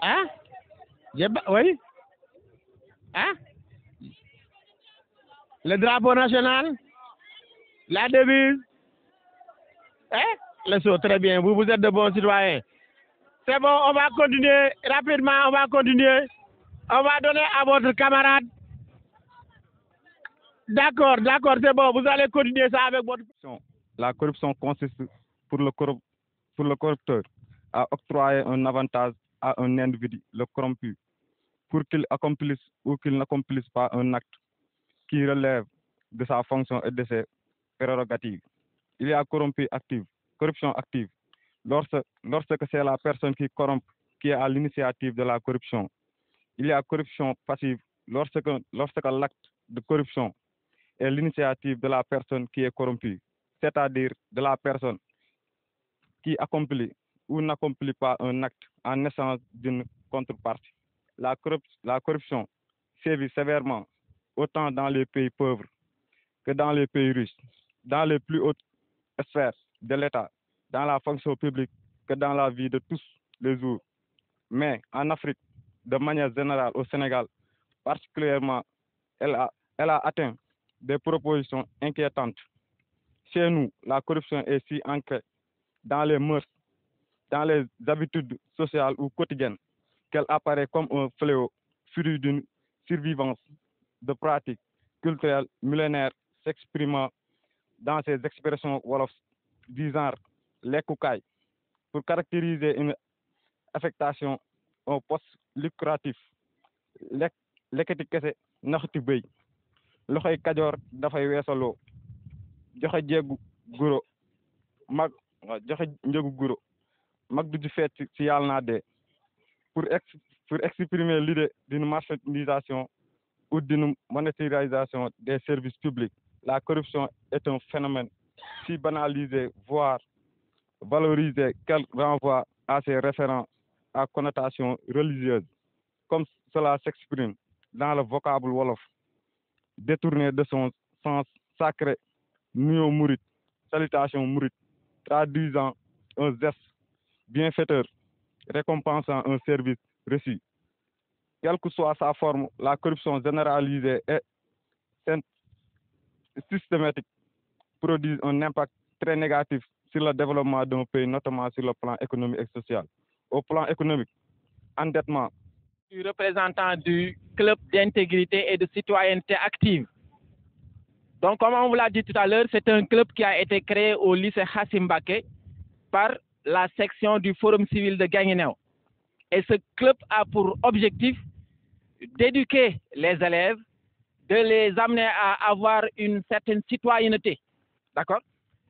Hein? Oui? Hein? Le drapeau national? La devise? Hein? Le saut, très bien. Vous êtes de bons citoyens. C'est bon, on va continuer rapidement, on va continuer. On va donner à votre camarade. D'accord, c'est bon. Vous allez continuer ça avec votre... La corruption consiste pour pour le corrupteur à octroyer un avantage à un individu, le corrompu, pour qu'il accomplisse ou qu'il n'accomplisse pas un acte qui relève de sa fonction et de ses prérogatives. Il y a corruption active, lorsque c'est la personne qui corrompt qui est à l'initiative de la corruption. Il y a corruption passive lorsque l'acte de corruption est l'initiative de la personne qui est corrompue, c'est-à-dire de la personne qui accomplit ou n'accomplit pas un acte en échange d'une contrepartie. La corruption sévit sévèrement autant dans les pays pauvres que dans les pays riches, dans les plus hautes sphères de l'État, dans la fonction publique que dans la vie de tous les jours. Mais en Afrique, de manière générale, au Sénégal, particulièrement, elle a atteint des propositions inquiétantes. Chez nous, la corruption est si ancrée dans les mœurs, dans les habitudes sociales ou quotidiennes, qu'elle apparaît comme un fléau, fruit d'une survivance de pratiques culturelles millénaires s'exprimant dans ces expressions wolof du genre lekkukaay pour caractériser une affectation au poste lucratif lekk lekkati kese naxati bëy loxoy kajoor dafay weesaloo joxe jéegu guro mag joxe njëgu guro mag du ci feet ci yàlla naa dee pour exprimer l'idée d'une marchandisation ou d'une monétarisation des services publics. La corruption est un phénomène si banalisé, voire valorisé, qu'elle renvoie à ses référents à connotation religieuse, comme cela s'exprime dans le vocable wolof, détourné de son sens sacré, nuyoo murit, salutation murit, traduisant un geste bienfaiteur, récompensant un service reçu. Quelle que soit sa forme, la corruption généralisée et systématique produit un impact très négatif sur le développement d'un pays, notamment sur le plan économique et social. Au plan économique, endettement. Du représentant du club d'intégrité et de citoyenneté active. Donc, comme on vous l'a dit tout à l'heure, c'est un club qui a été créé au lycée Hassim Mbacké par la section du Forum civil de Guinguinéo. Et ce club a pour objectif d'éduquer les élèves, de les amener à avoir une certaine citoyenneté. D'accord?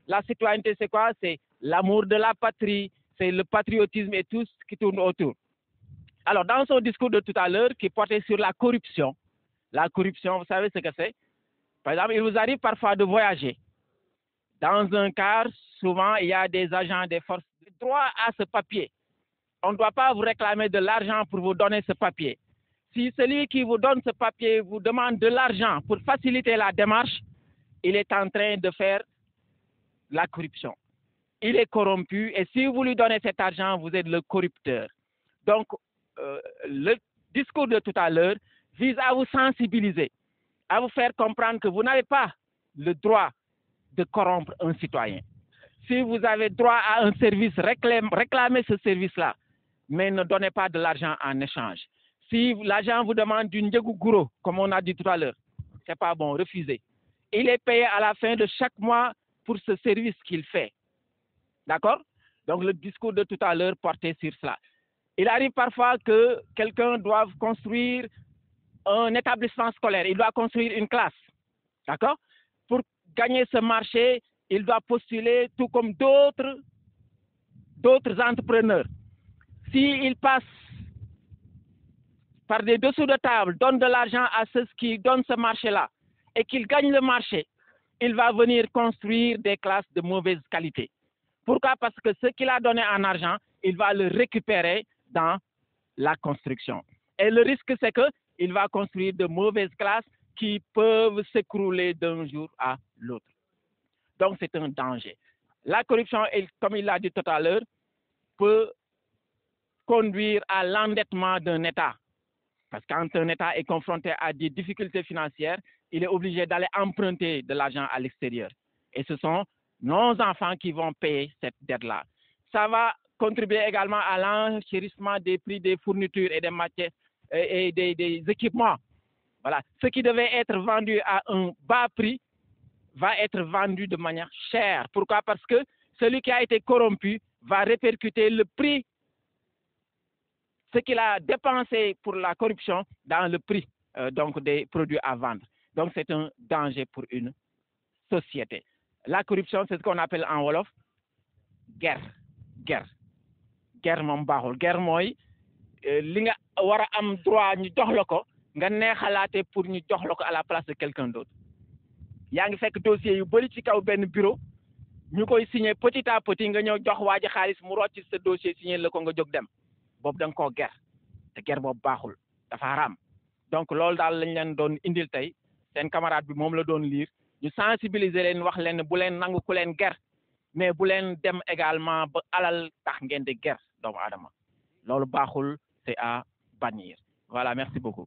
La citoyenneté, c'est quoi? C'est l'amour de la patrie, c'est le patriotisme et tout ce qui tourne autour. Alors, dans son discours de tout à l'heure, qui portait sur la corruption, vous savez ce que c'est? Par exemple, il vous arrive parfois de voyager. Dans un car, souvent, il y a des agents des forces de droit à ce papier. On ne doit pas vous réclamer de l'argent pour vous donner ce papier. Si celui qui vous donne ce papier vous demande de l'argent pour faciliter la démarche, il est en train de faire la corruption. Il est corrompu et si vous lui donnez cet argent, vous êtes le corrupteur. Donc, le discours de tout à l'heure vise à vous sensibiliser, à vous faire comprendre que vous n'avez pas le droit de corrompre un citoyen. Si vous avez droit à un service, réclamez ce service-là, mais ne donnez pas de l'argent en échange. Si l'agent vous demande du njëgu guro, comme on a dit tout à l'heure, c'est pas bon, refusez. Il est payé à la fin de chaque mois pour ce service qu'il fait. D'accord? Donc le discours de tout à l'heure portait sur cela. Il arrive parfois que quelqu'un doive construire un établissement scolaire, il doit construire une classe. D'accord? Pour gagner ce marché, il doit postuler tout comme d'autres entrepreneurs. S'il passe par des dessous de table, donne de l'argent à ceux qui donnent ce marché-là et qu'il gagne le marché, il va venir construire des classes de mauvaise qualité. Pourquoi? Parce que ce qu'il a donné en argent, il va le récupérer dans la construction. Et le risque, c'est qu'il va construire de mauvaises classes qui peuvent s'écrouler d'un jour à l'autre. Donc, c'est un danger. La corruption, comme il l'a dit tout à l'heure, peut conduire à l'endettement d'un État. Parce que quand un État est confronté à des difficultés financières, il est obligé d'aller emprunter de l'argent à l'extérieur. Et ce sont nos enfants qui vont payer cette dette-là. Ça va contribuer également à l'enchérissement des prix des fournitures et des matières et des équipements. Voilà. Ce qui devait être vendu à un bas prix va être vendu de manière chère. Pourquoi? Parce que celui qui a été corrompu va répercuter le prix, ce qu'il a dépensé pour la corruption, dans le prix donc des produits à vendre. Donc c'est un danger pour une société. La corruption, c'est ce qu'on appelle en wolof guerre. Guerre moom baaxul. Guerre mooy li nga war a am droit ñu jox la ko nga neexalaate pour ñu jox la ko à la place de quelqu'un d'autre. Yaa ngi fekk dossier yu bëri ci kaw benn bureau ñu koy signé petit à petit nga ñëw jox waa ji xaalis mu rocc sa dossier signé la ko nga jóg dem boobu da nga koo guerre te guerre boobu baaxul dafa haram. Donc loolu daal lañ leen doon indil tey seen camarade bi moom la doon lire ñu sensibiliser leen wax leen bu leen nangu ku leen guerre mais bu leen dem également ba alal tax ngeen di guerre doomu aadama loolu baaxul, c'est à bannir. Voilà, merci beaucoup.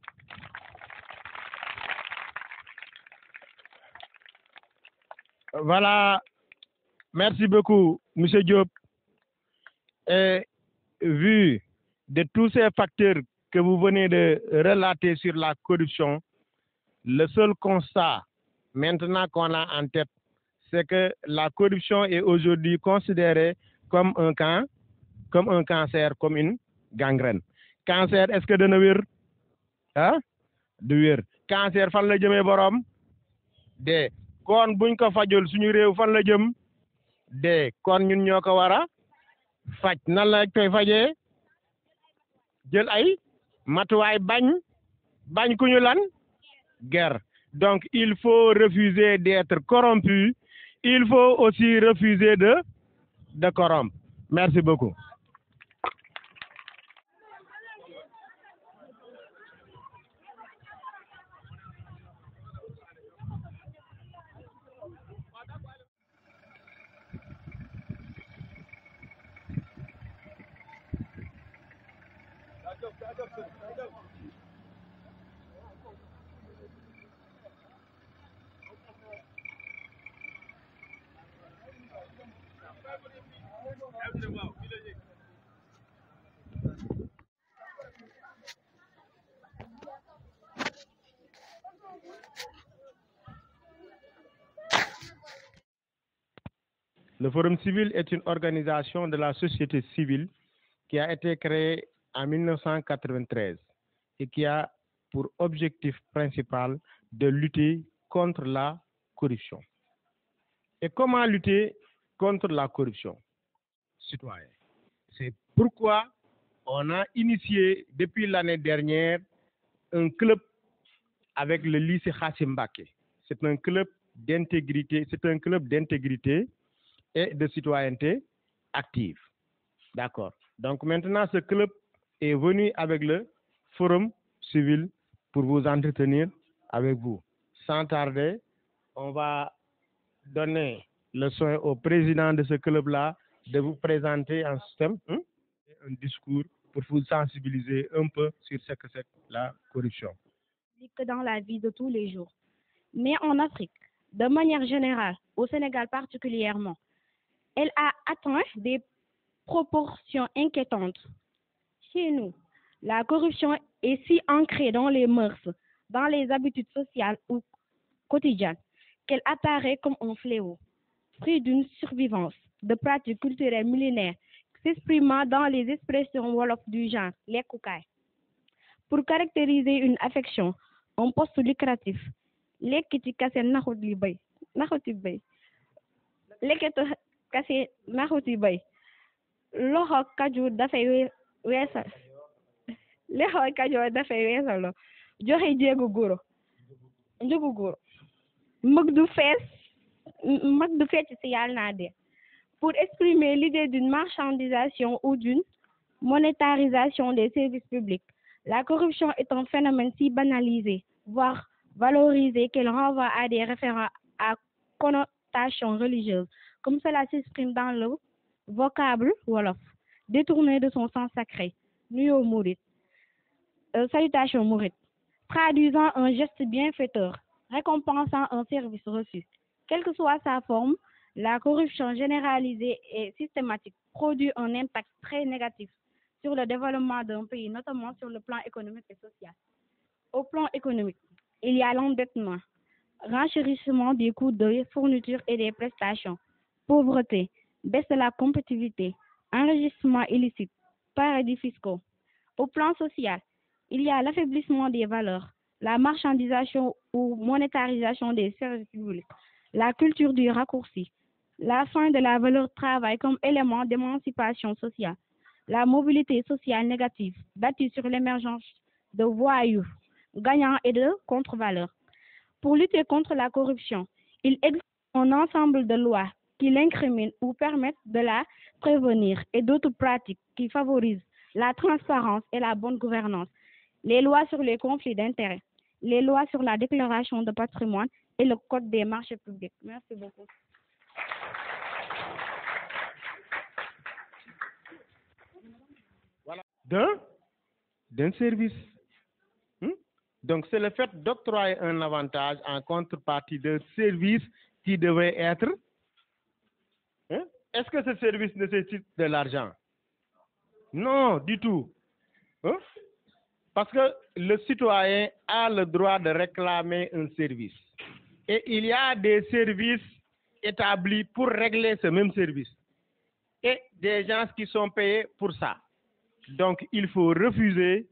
Voilà, merci beaucoup, M. Diop. Et vu de tous ces facteurs que vous venez de relater sur la corruption, le seul constat maintenant qu'on a en tête, c'est que la corruption est aujourd'hui considérée comme un cancer, comme une gangrène. Cancer, est-ce que dana wér? Ah? Du wér. Cancer fan la jëmee borom? De kon buñ ko fajul suñu réew fan la jëm? De kon ñun ñoo ko war a faj. Nan la koy fajee? Jël ay matuwaay bañ ku ñu lan? Guerre. Donc il faut refuser d'être corrompu. Il faut aussi refuser de corrompre. Merci beaucoup. Le Forum civil est une organisation de la société civile qui a été créée en 1993 et qui a pour objectif principal de lutter contre la corruption. Et comment lutter contre la corruption? Citoyen. C'est pourquoi on a initié depuis l'année dernière un club avec le lycée Hassim Mbacké. C'est un club d'intégrité, et de citoyenneté active. D'accord. Donc maintenant, ce club est venu avec le Forum civil pour vous entretenir avec vous. Sans tarder, on va donner le soin au président de ce club-là de vous présenter un système, un discours pour vous sensibiliser un peu sur ce que c'est la corruption. Que dans la vie de tous les jours. Mais en Afrique, de manière générale, au Sénégal particulièrement, elle a atteint des proportions inquiétantes. Chez nous, la corruption est si ancrée dans les mœurs, dans les habitudes sociales ou quotidiennes, qu'elle apparaît comme un fléau, fruit d'une survivance de pratiques culturelles millénaires s'exprimant dans les expressions wolof du genre lekkukaay. Pour caractériser une affection, un poste lucratif, lekkiti kase naxuti bay, lekkitu kase naxuti bay, loxo kaju dafay weesal, joxe jéegu góoro, njugu góoro, mag du fecc ci yàlla naa dee. Pour exprimer l'idée d'une marchandisation ou d'une monétarisation des services publics, la corruption est un phénomène si banalisé, voire valorisé, qu'elle renvoie à des référents à connotation religieuse, comme cela s'exprime dans le vocable wolof, détourné de son sens sacré. Nuyo Mourid, salutation Mourid, traduisant un geste bienfaiteur, récompensant un service reçu. Quelle que soit sa forme, la corruption généralisée et systématique produit un impact très négatif sur le développement d'un pays, notamment sur le plan économique et social. Au plan économique, il y a l'endettement, renchérissement des coûts de fourniture et des prestations, pauvreté, baisse de la compétitivité, enrichissement illicite, paradis fiscaux. Au plan social, il y a l'affaiblissement des valeurs, la marchandisation ou monétarisation des services publics, la culture du raccourci, la fin de la valeur travail comme élément d'émancipation sociale, la mobilité sociale négative bâtie sur l'émergence de voyous, gagnants et de contre-valeurs. Pour lutter contre la corruption, il existe un ensemble de lois qui l'incriminent ou permettent de la prévenir et d'autres pratiques qui favorisent la transparence et la bonne gouvernance. Les lois sur les conflits d'intérêts, les lois sur la déclaration de patrimoine et le code des marchés publics. Merci beaucoup. Voilà. D'un service. Donc, c'est le fait d'octroyer un avantage en contrepartie d'un service qui devrait être. Est-ce que ce service nécessite de l'argent? Non, du tout. Parce que le citoyen a le droit de réclamer un service. Et il y a des services établis pour régler ce même service. Et des gens qui sont payés pour ça. Donc, il faut refuser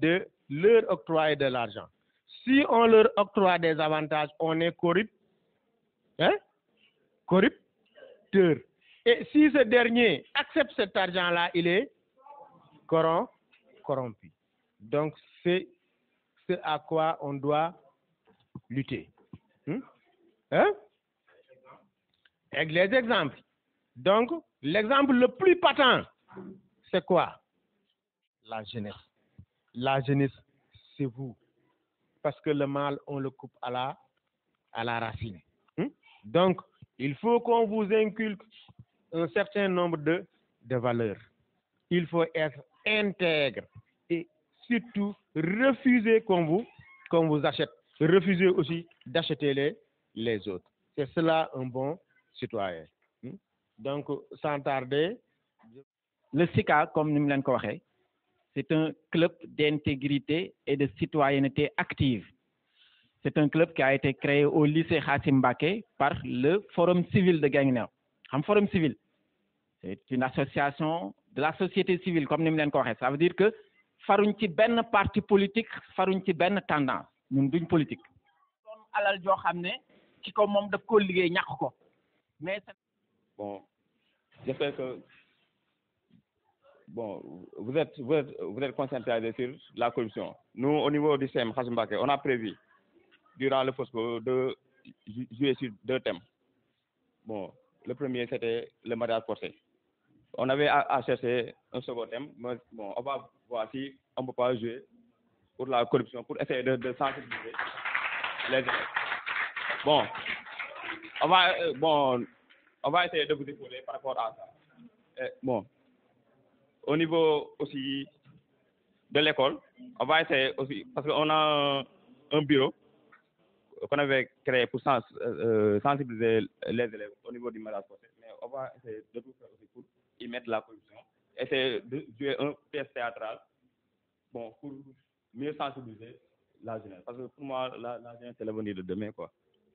de leur octroyer de l'argent. Si on leur octroie des avantages, on est corrupteur. Et si ce dernier accepte cet argent-là, il est corrompu. Donc, c'est ce à quoi on doit lutter. Avec les exemples. Donc, l'exemple le plus patent, c'est quoi? La jeunesse. La jeunesse, c'est vous. Parce que le mal, on le coupe à la racine. Donc, il faut qu'on vous inculque un certain nombre de valeurs. Il faut être intègre et surtout refuser qu'on vous achète. Refuser aussi d'acheter les autres. C'est cela un bon citoyen. Donc, sans tarder. Le SICA, comme nous l'avons dit, c'est un club d'intégrité et de citoyenneté active. C'est un club qui a été créé au lycée Hassim Mbacké par le Forum civil de Guinguinéo. Un forum civil, c'est une association de la société civile, comme nous l'avons dit. Ça veut dire que faruñ ci benn parti politique, faruñ ci benn tendance. Ñun duñ politique. Doon alal joo xam ne ci ko moom daf ko liggéey ñàkk ko. Mais bon, j'espère que vous êtes concentrés sur la corruption. Nous, au niveau du CEM Hassim Mbacké, on a prévu durant le FOSCO de jouer sur deux thèmes. Bon, le premier, c'était le mariage forcé. On avait à chercher un second thème, mais bon, on va voir si on ne peut pas jouer pour la corruption, pour essayer de sensibiliser les élèves. Bon, on va essayer de vous épauler par rapport à ça. Et, bon, au niveau aussi de l'école, on va essayer aussi, parce qu'on a un bureau qu'on avait créé pour sensibiliser les élèves au niveau du mariage forcé. Mais on va essayer de tout faire aussi pour y mettre la corruption. Essayer de jouer un pièce théâtrale, bon, pour mieux sensibiliser la jeunesse. Parce que pour moi, la jeunesse, c'est l'avenir de demain, quoi.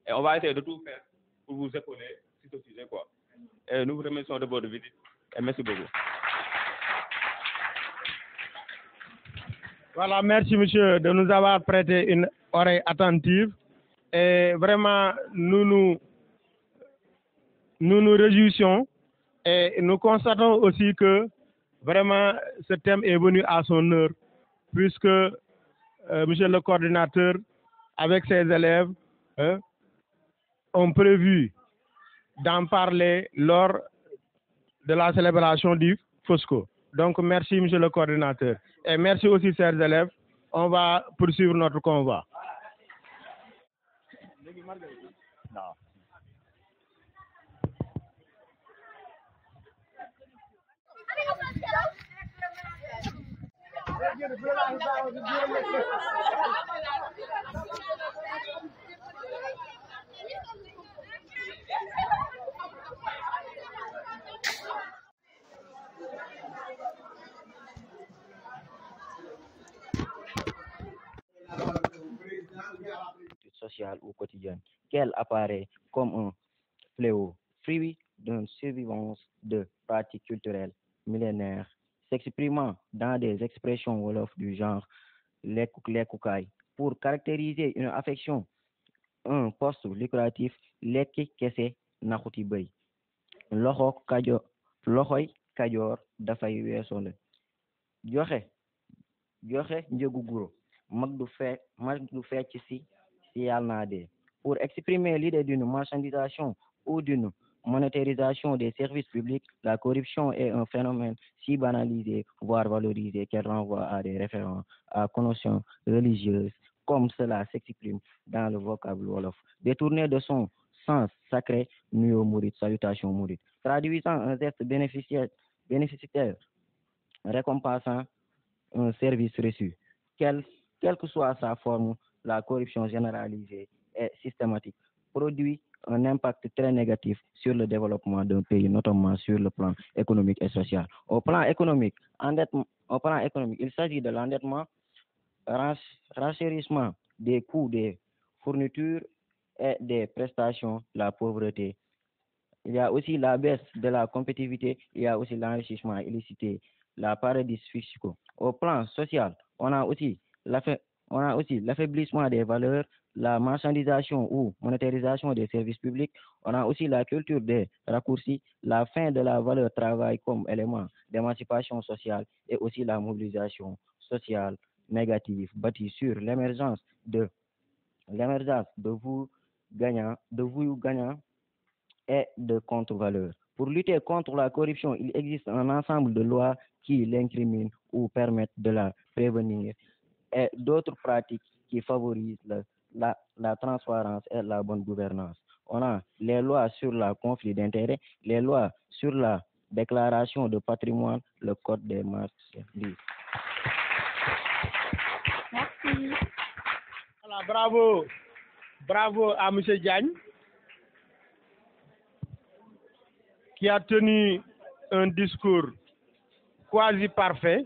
Et on va essayer de tout faire pour vous épauler sur ce sujet, quoi. Et nous vous remercions de votre visite et merci beaucoup. Voilà, merci monsieur de nous avoir prêté une oreille attentive. Et vraiment, nous nous réjouissons et nous constatons aussi que vraiment ce thème est venu à son heure, puisque monsieur le coordinateur, avec ses élèves, ont prévu d'en parler lors de la célébration du FOSCO. Donc, merci, monsieur le coordinateur. Et merci aussi, chers élèves. On va poursuivre notre convoi. Non. sociale ou quotidienne, qu'elle apparaît comme un fléau, fruit d'une survivance de pratiques culturelles millénaires, s'exprimant dans des expressions wolof du genre lekkukaay pour caractériser une affection, un poste lucratif, lekki kese naxuti bëy loxoy kajoor dafay weesoo joxe joxe njëgu guro mag du fecc si yàlla naa dee pour exprimer l'idée d'une marchandisation ou d'une monétarisation des services publics, la corruption est un phénomène si banalisé, voire valorisé, qu'elle renvoie à des références à connotations religieuses, comme cela s'exprime dans le vocable wolof, détourné de son sens sacré, nuyo murit, salutation murit, traduisant un geste bénéficiaire, récompensant un service reçu. Quelle que soit sa forme, la corruption généralisée et systématique produit un impact très négatif sur le développement d'un pays, notamment sur le plan économique et social. Au plan économique, il s'agit de l'endettement, renchérissement des coûts des fournitures et des prestations, la pauvreté. Il y a aussi la baisse de la compétitivité, il y a aussi l'enrichissement illicite, la paradis fiscaux. Au plan social, on a aussi l'affaiblissement des valeurs, la marchandisation ou monétarisation des services publics. On a aussi la culture des raccourcis, la fin de la valeur travail comme élément d'émancipation sociale et aussi la mobilisation sociale négative bâtie sur l'émergence de voyous gagnants et de contre-valeurs. Pour lutter contre la corruption, il existe un ensemble de lois qui l'incriminent ou permettent de la prévenir et d'autres pratiques qui favorisent la transparence et la bonne gouvernance. On a les lois sur le conflit d'intérêts, les lois sur la déclaration de patrimoine, le code des marchandises. Merci. Voilà, bravo à M. Diagne, qui a tenu un discours quasi parfait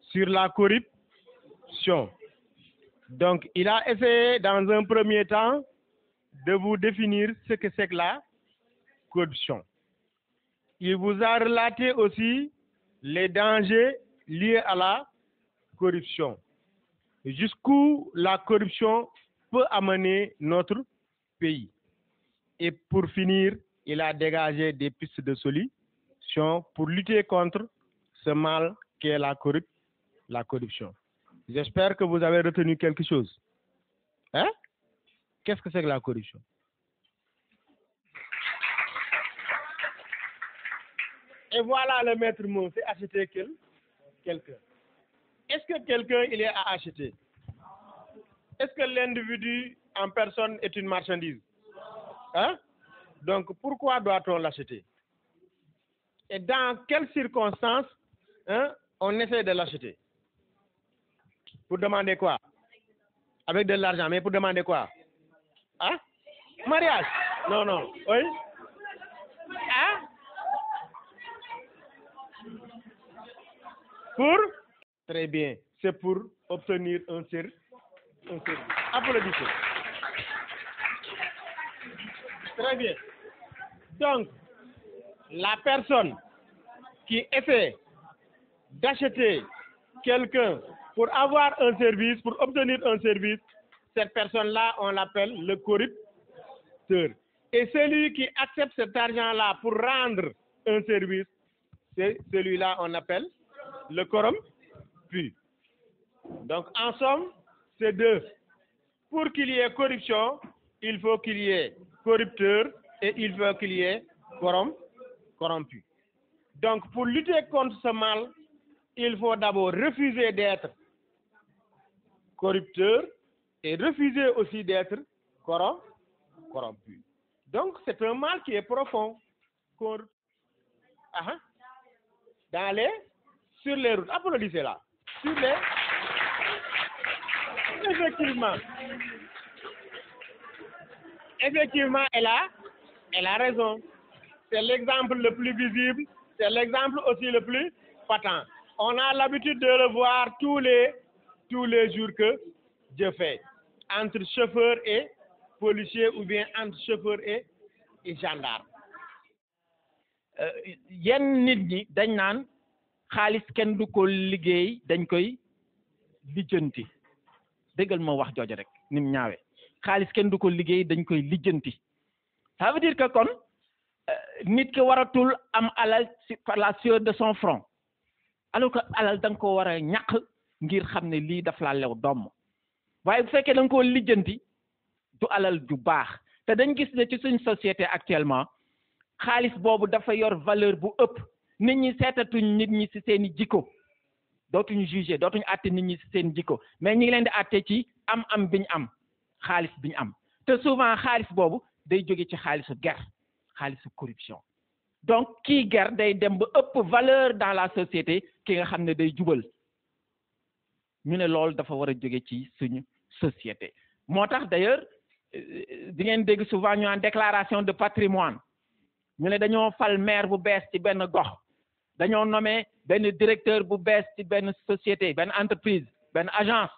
sur la corruption. Donc, il a essayé dans un premier temps de vous définir ce que c'est que la corruption. Il vous a relaté aussi les dangers liés à la corruption, jusqu'où la corruption peut amener notre pays. Et pour finir, il a dégagé des pistes de solution pour lutter contre ce mal qu'est la corruption. J'espère que vous avez retenu quelque chose. Hein? Qu'est-ce que c'est que la corruption? Et voilà le maître mot, c'est acheter quelqu'un. Est-ce que quelqu'un il est à acheter? Est-ce que l'individu en personne est une marchandise? Hein? Donc pourquoi doit-on l'acheter? Et dans quelles circonstances on essaie de l'acheter? Pour demander quoi? Avec de l'argent, mais pour demander quoi? Hein? Mariage? Non. Oui? Hein? Pour? Très bien. C'est pour obtenir un service. Applaudissez. Très bien. Donc, la personne qui essaie d'acheter quelqu'un pour avoir un service, pour obtenir un service, cette personne-là, on l'appelle le corrupteur. Et celui qui accepte cet argent-là pour rendre un service, c'est celui-là on appelle le corrompu. Donc, en somme, c'est deux. Pour qu'il y ait corruption, il faut qu'il y ait corrupteur et il faut qu'il y ait corrompu. Donc, pour lutter contre ce mal, il faut d'abord refuser d'être corrupteur et refuser aussi d'être corrompu. Donc, c'est un mal qui est profond. Sur les routes. Applaudissez là. sur les effectivement elle a raison. C'est l'exemple le plus visible, c'est l'exemple aussi le plus patent. On a l'habitude de le voir tous les jours que Dieu fait, entre chauffeur et policier ou bien entre chauffeur et gendarme. yenn nit ñi dañ naan xaalis kenn du ko liggéey dañ koy lijjanti déggal ma wax jooju rek ni mu ñaawee xaalis kenn du ko liggéey dañ koy lijjanti ça veut dire que kon nit ki waratul am alal par la sueur de son front alors que alal da nga ko war a ñàq ngir xam ne lii daf laa lew doom waaye bu fekkee da nga koo lijjanti du alal ju baax te dañ gis ne ci suñ société actuellement xaalis boobu dafa yor valeur bu ëpp nit ñi seetatuñ nit ñi ci seeni jikko dootuñu jugé dootuñu àtte nit ñi ci seen jikko mais ñi ngi leen di àtte ci am biñ am xaalis biñ am te souvent xaalis boobu day jóge ci xaalisu guerre xaalisu corruption donc kii guerre day dem ba ëpp valeur dans la société ki nga xam ne day jubal ñu ne loolu dafa war a jóge ci suñu société moo tax d'ailleurs di ngeen dégg souvent ñu naan déclaration de patrimoine ñu ne dañoo fal maire bu bees ci benn gox dañoo nommé benn directeur bu bees ci benn société benn entreprise benn agence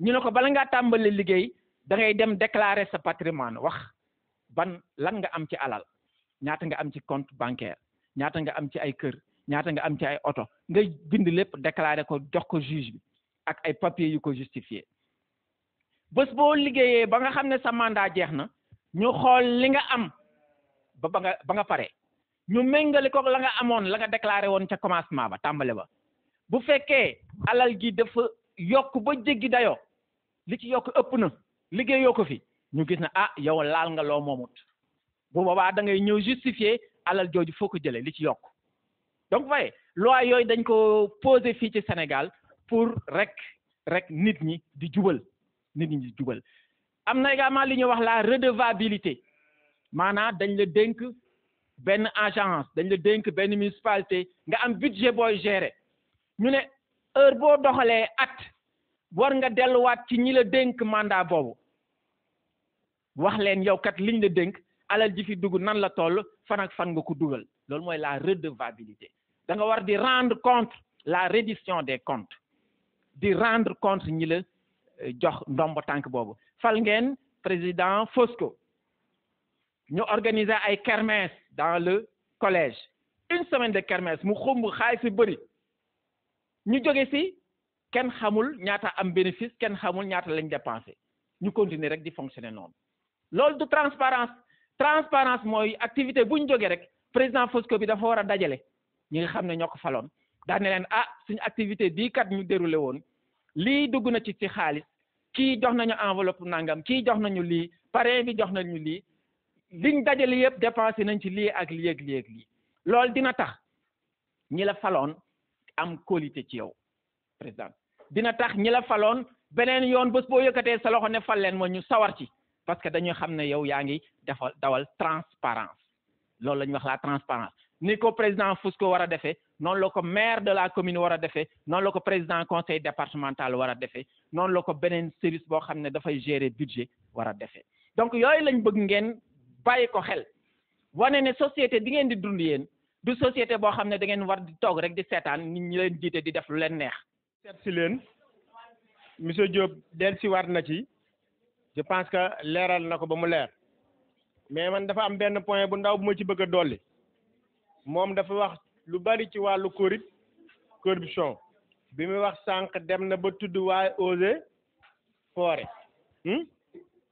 ñu ne ko bala ngaa tàmbali liggéey da ngay dem déclarer sa patrimoine wax ban lan nga am ci alal ñaata nga am ci compte bancaire ñaata nga am ci ay kër ñaata nga am ci ay oto nga bind lépp déclarer ko jox ko juge bi ak ay papiers yu ko justifié bés boo liggéeyee ba nga xam ne sa mandat jeex na ñu xool li nga am ba nga pare ñu méngale ko la nga amoon la nga déclaré woon ca commencement ba tàmbale ba bu fekkee alal gi dafa yokk ba jéggi dayoo li ci yokk ëpp na liggéeyoo ko fi ñu gis ne ah yow laal nga loo moomut bu boobaa da ngay ñëw justifier alal jooju foo ko jëlee li ci yokk donc voyez loi yooyu dañ ko posé fii ci Sénégal pour rek nit ñi di jubal am na également li ñuy wax la redevabilité maanaam dañ la dénk benn agence dañ la dénk benn municipalité nga am budget booy gérer ñu ne heure boo doxalee at war nga delluwaat ci ñi la dénk mandat boobu wax leen yow kat liñ la dénk alal ji fi dugg nan la toll fan ak fan nga ko dugal loolu mooy la redevabilité da nga war di rendre compte la reddition des comptes di rendre compte ñi la jox ndombo tànk boobu fal ngeen président Fosco ñu organiser ay kermesse dans le collège une semaine de kermesse mu xumb xaalis fi bëri ñu jóge si kenn xamul ñaata am bénéfice kenn xamul ñaata lañ dépensé ñu continuer rek di fonctionner noonu loolu du transparence mooy activité bu ñu jógee rek président Fosco bi dafa war a dajale ñi nga xam ne ñoo ko faloon daan ne leen ah suñu activité bii kat ñu déroulé woon lii dugg na ci xaalis kii jox nañu enveloppe nangam kii jox nañu lii parrain bi jox nañu lii liñ dajale yëpp dépensé nañ ci lii ak lii ak lii ak lii loolu dina tax ñi la faloon am qualité ci yow président dina tax ñi la faloon beneen yoon bés boo yëkkatee sa loxo ne fal leen ma ñu sawar ci parce que dañuy xam ne yow yaa ngi dawal transparence loolu la ñuy wax la transparence ni ko président Fosco war a defee noonu la ko maire de la commune war a defee noonu la ko président conseil départemental war a defee noonu la ko beneen service boo xam ne dafay gérer budget war a defee donc yooyu lañ bëgg ngeen bàyyi ko xel wane ne société bi ngeen di dund yéen du société boo xam ne da ngeen war di toog rek di seetaan nit ñi leen jiite di def lu leen neex. seet si leen monsieur Diop del si war na ci je pense que leeral na ko ba mu leer mais man dafa am benn point bu ndaw bu ma ci bëgg a dolli moom dafa wax lu bari ci wàllu corruption bi muy wax sànq dem na ba tudd waaye eaux et forêt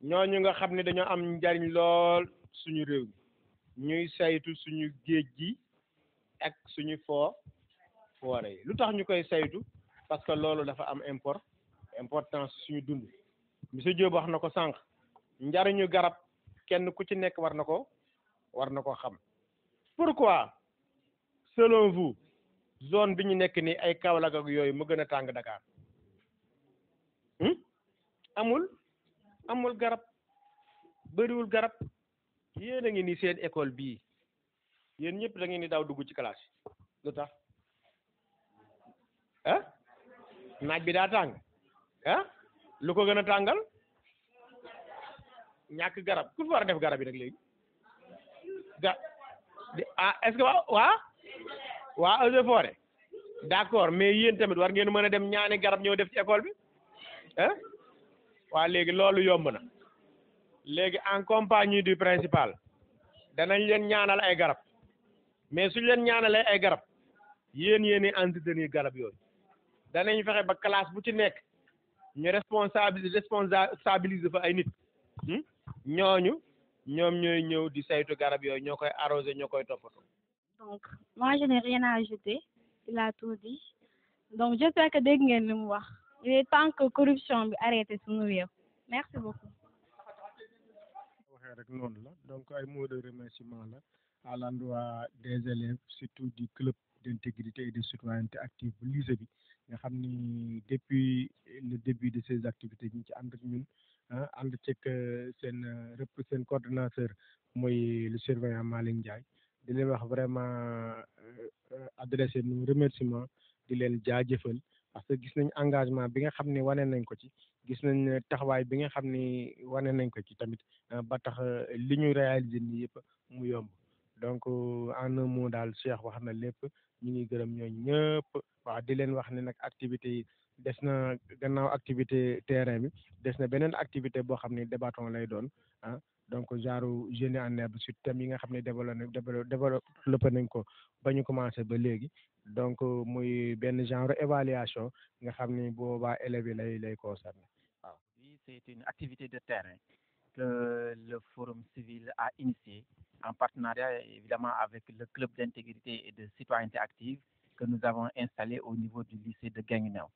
ñooñu nga xam ne dañoo am njariñ lool suñu réew mi ñuy saytu suñu géej gi ak suñu forêt yi lu tax ñu koy saytu parce que loolu dafa am importance suñu dund monsieur Diop wax na ko sànq njariñu garab kenn ku ci nekk war na ko xam pourquoi selon vous zone bi ñu nekk nii ay Kaolack ak yooyu mu gën a tàng Dakar amul garab bëriwul garab yéen a ngi ni seen école bii yéen ñëpp da ngeen di daw dugg ci classe yi lu tax naaj bi daa tàng ah lu ko gën a tàngal ñàkk garab ku fi war a def garab yi nag léegi est-ce que waa eaux et forêt d'accord mais yéen tamit war ngeen mën a dem ñaani garab ñëw def ci école bi ah waa léegi loolu yomb na léegi en compagnie du principal danañ leen ñaanal ay garab mais suñ leen ñaanalee ay garab yéen entretenir garab yooyu danañ fexe ba classe bu ci nekk ñu responsabiliser fa ay nit ñooñu ñoom ñooy ñëw di saytu garab yooyu ñoo koy arrosé ñoo koy toppatoo. Donc moi je n'ai rien à ajouter, il a tout dit. Donc j'espère que dégg ngeen li mu wax. Il est temps que corruption bi arrêté suñu réew. Merci beaucoup. waxee rek noonu la donc ay mots de remerciement la à l'endroit des élèves surtout du club d'intégrité et de citoyenneté active bu lycée bi nga xam ni depuis le début de ces activités ñu ci ànd ak ñun ànd ceeg seen coordonnateur mooy le surveillant Malick Ndiaye di leen wax vraiment adressé nos remerciements di leen jaajëfal parce que gis nañ engagement bi nga xam ne wane nañ ko ci gis nañ taxawaay bi nga xam ni wane nañ ko ci tamit ba tax li ñu réaliser nii yëpp mu yomb donc en un mot daal Cheikh wax na lépp ñu ngi gërëm ñooñu ñëpp waaw di leen wax ne nag activité yi des na gannaaw activité terrain bi des na beneen activité boo xam ne débatton lay doon donc genre génie en herbe sur thème yi nga xam ne développé nañ ko ba ñu commencé ba léegi donc muy benn genre évaluation nga xam ni boobaa élèves yi lay concerné waaw. Oui, c'est une activité de terrain que le Forum civil a initiée en partenariat évidemment avec le club d'intégrité et de citoyenneté active que nous avons installé au niveau du lycée de Guinguinéo.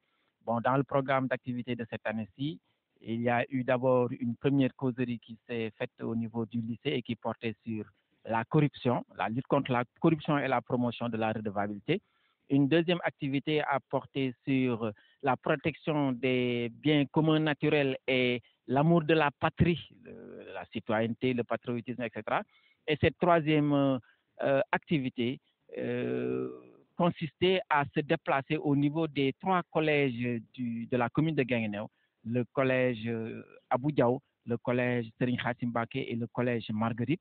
Bon, dans le programme d'activité de cette année-ci, il y a eu d'abord une première causerie qui s'est faite au niveau du lycée et qui portait sur la corruption, la lutte contre la corruption et la promotion de la redevabilité. Une deuxième activité a porté sur la protection des biens communs naturels et l'amour de la patrie, la citoyenneté, le patriotisme, etc. Et cette troisième activité consistait à se déplacer au niveau des 3 collèges de la commune de Guinguinéo, le collège Abou Diaw, le collège Serigne Khassim Mbacké et le collège Marguerite,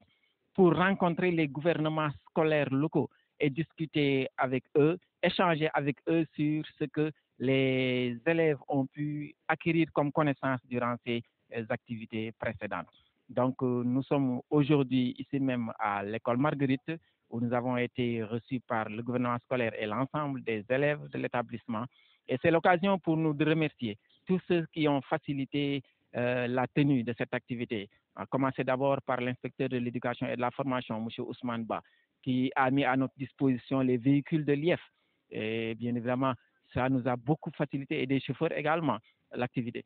pour rencontrer les gouvernements scolaires locaux et discuter avec eux, échanger avec eux sur ce que les élèves ont pu acquérir comme connaissance durant ces activités précédentes. Donc, nous sommes aujourd'hui ici même à l'école Marguerite, où nous avons été reçus par le gouvernement scolaire et l'ensemble des élèves de l'établissement. Et c'est l'occasion pour nous de remercier tous ceux qui ont facilité la tenue de cette activité. À commencer d'abord par l'inspecteur de l'éducation et de la formation, M. Ousmane Ba, qui a mis à notre disposition les véhicules de l'IEF. Et bien évidemment, ça nous a beaucoup facilité et des chauffeurs également l'activité.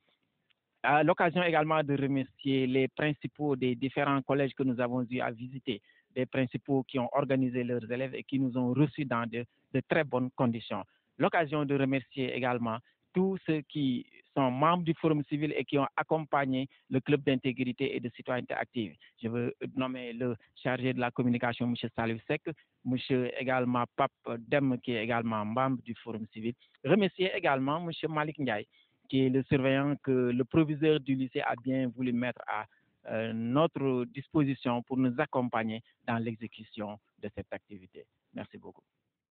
À l'occasion également de remercier les principaux des différents collèges que nous avons eu à visiter, des principaux qui ont organisé leurs élèves et qui nous ont reçus dans de très bonnes conditions. L'occasion de remercier également tous ceux qui sont membres du Forum civil et qui ont accompagné le club d'intégrité et de citoyenneté active. Je veux nommer le chargé de la communication, M. Salif Sek, M. également Pape Dem, qui est également membre du Forum civil. Remercier également M. Malick Ndiaye, qui est le surveillant que le proviseur du lycée a bien voulu mettre à notre disposition pour nous accompagner dans l'exécution de cette activité. Merci beaucoup.